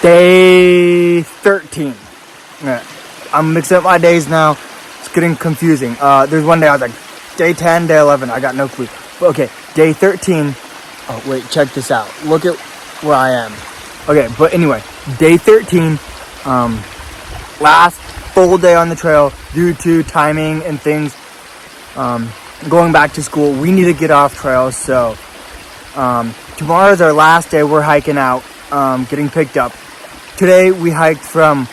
day 13. Yeah, I'm mixing up my days now. It's getting confusing. There's one day I was like, day 10, day 11. I got no clue. But okay, day 13. Oh, wait, check this out. Look at where I am. Okay, but anyway, day 13. Last full day on the trail due to timing and things. Going back to school, we need to get off trail. So tomorrow's our last day. We're hiking out, getting picked up. Today we hiked from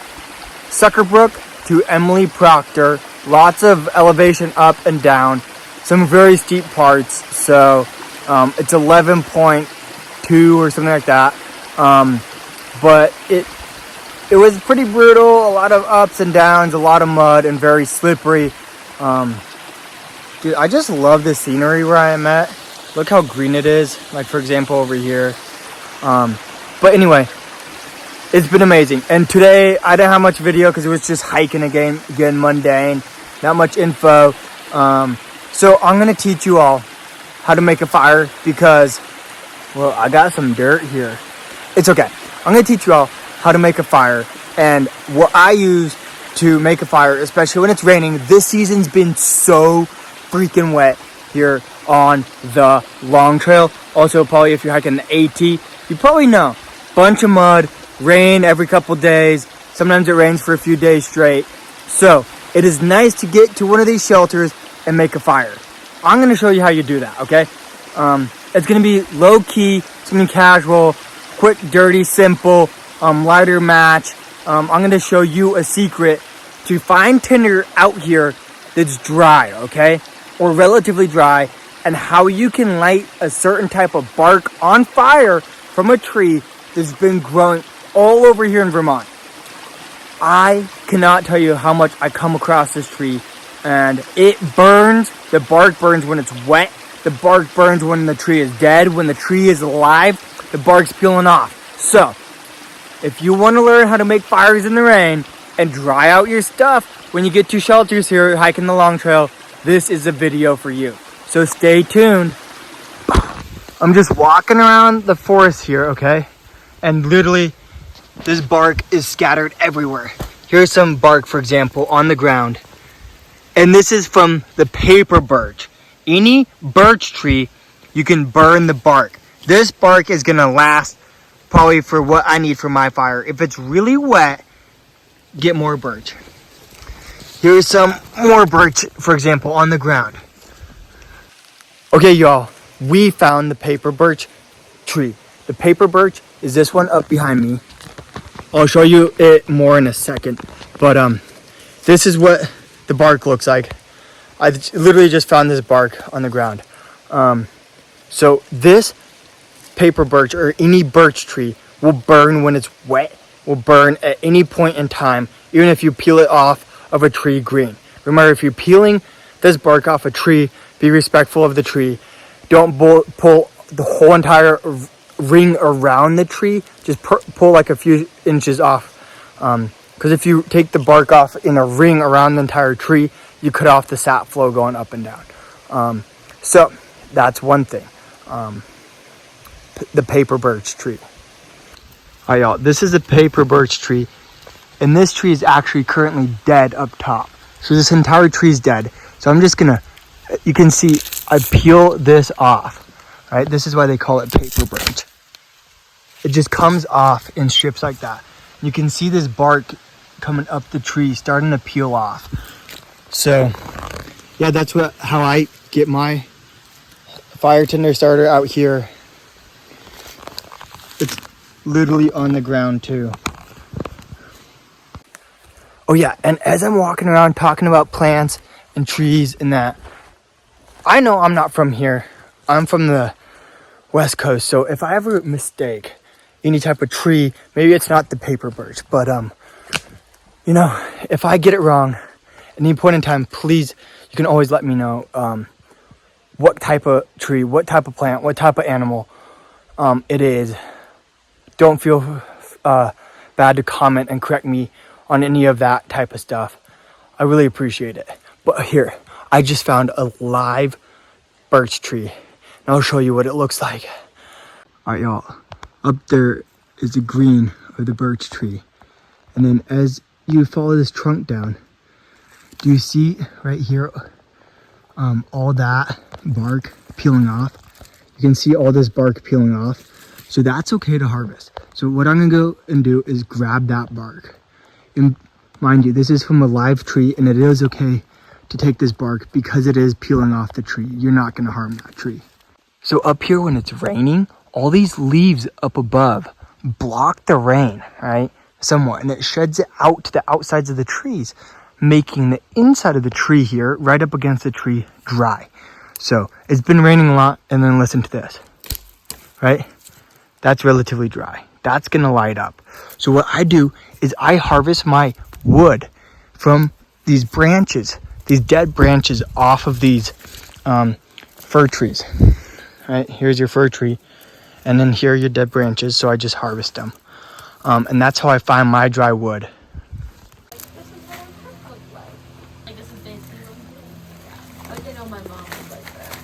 Suckerbrook to Emily Proctor. Lots of elevation up and down. Some very steep parts. So it's 11.2 or something like that. But it was pretty brutal. A lot of ups and downs, a lot of mud, and very slippery. Dude, I just love the scenery where I am at. Look how green it is. Like, for example, over here. But anyway, it's been amazing. And today, I didn't have much video because it was just hiking again, mundane. Not much info. So I'm going to teach you all how to make a fire because, well, I got some dirt here. It's okay. I'm going to teach you all how to make a fire and what I use to make a fire, especially when it's raining. This season's been so freaking wet here on the long trail. Also, probably if you're hiking the AT, you probably know. Bunch of mud, rain every couple days. Sometimes it rains for a few days straight. So it is nice to get to one of these shelters and make a fire. I'm going to show you how you do that, okay? It's going to be low key, it's going to be casual, quick, dirty, simple, lighter match. I'm going to show you a secret to find tinder out here that's dry, okay? Or relatively dry, and how you can light a certain type of bark on fire from a tree that's been growing all over here in Vermont. I cannot tell you how much I come across this tree, and it burns. The bark burns when it's wet. The bark burns when the tree is dead. When the tree is alive, the bark's peeling off. So, if you want to learn how to make fires in the rain and dry out your stuff when you get to shelters here hiking the long trail, this is a video for you. So stay tuned. I'm just walking around the forest here, okay? And literally, this bark is scattered everywhere. Here's some bark, for example, on the ground. And this is from the paper birch. Any birch tree, you can burn the bark. This bark is gonna last probably for what I need for my fire. If it's really wet, get more birch. Here's some more birch, for example, on the ground. Okay, y'all, we found the paper birch tree. The paper birch is this one up behind me. I'll show you it more in a second. But this is what the bark looks like. I literally just found this bark on the ground. So this paper birch or any birch tree will burn when it's wet, will burn at any point in time, even if you peel it off of a tree green. Remember, if you're peeling this bark off a tree, be respectful of the tree. Don't pull the whole entire ring around the tree. Just pull like a few inches off. Because if you take the bark off in a ring around the entire tree, you cut off the sap flow going up and down. So that's one thing. The paper birch tree. All right, y'all, this is a paper birch tree. And this tree is actually currently dead up top. So this entire tree is dead. So I'm just gonna, you can see I peel this off, right? This is why they call it paper birch. It just comes off in strips like that. You can see this bark coming up the tree, starting to peel off. So yeah, that's how I get my fire tinder starter out here. It's literally on the ground too. Oh yeah, and as I'm walking around talking about plants and trees and that, I know I'm not from here. I'm from the West Coast, so if I ever mistake any type of tree, maybe it's not the paper birch, but you know, if I get it wrong at any point in time, please, you can always let me know what type of tree, what type of plant, what type of animal it is. Don't feel bad to comment and correct me on any of that type of stuff. I really appreciate it. But here, I just found a live birch tree. And I'll show you what it looks like. All right, y'all. Up there is the green. of the birch tree. And then as you follow this trunk down, do you see right here all that bark peeling off? You can see all this bark peeling off. So that's okay to harvest. So what I'm gonna go and do is grab that bark. And mind you, this is from a live tree, and it is okay to take this bark because it is peeling off the tree. You're not gonna harm that tree. So up here when it's raining, all these leaves up above block the rain, right? Somewhat, and it sheds it out to the outsides of the trees, making the inside of the tree here, right up against the tree, dry. So it's been raining a lot, and then listen to this, right? That's relatively dry. That's gonna light up. So what I do is I harvest my wood from these branches, these dead branches off of these fir trees, right? Here's your fir tree, and then here are your dead branches, so I just harvest them. And that's how I find my dry wood. This is what our house looked like. Like this is basically what we did. I didn't know my mom was like that.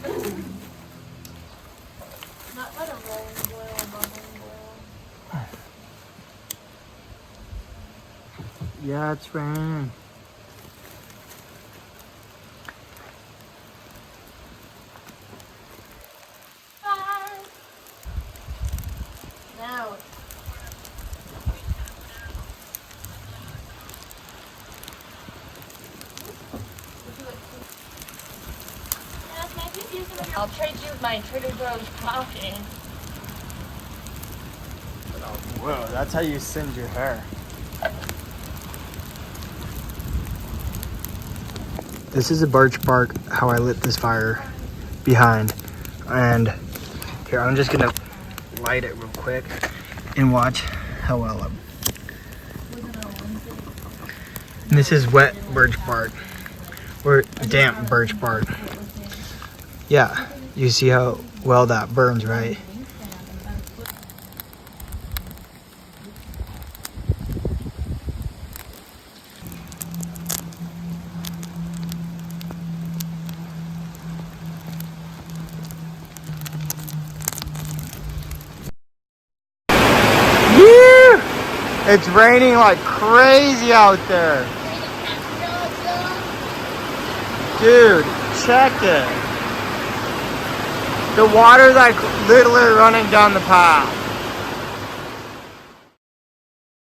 Not let a rolling boil, bubbling boil. Yeah, it's raining. Bye. Now. I'll trade you my Trader Joe's coffee. Whoa, that's how you singe your hair. This is a birch bark, how I lit this fire behind. And here, I'm just gonna light it real quick and watch how well I'm. And this is wet birch bark, or damp birch bark. Yeah, you see how well that burns, right? Yeah! It's raining like crazy out there. Dude, check it. The water's like literally running down the path.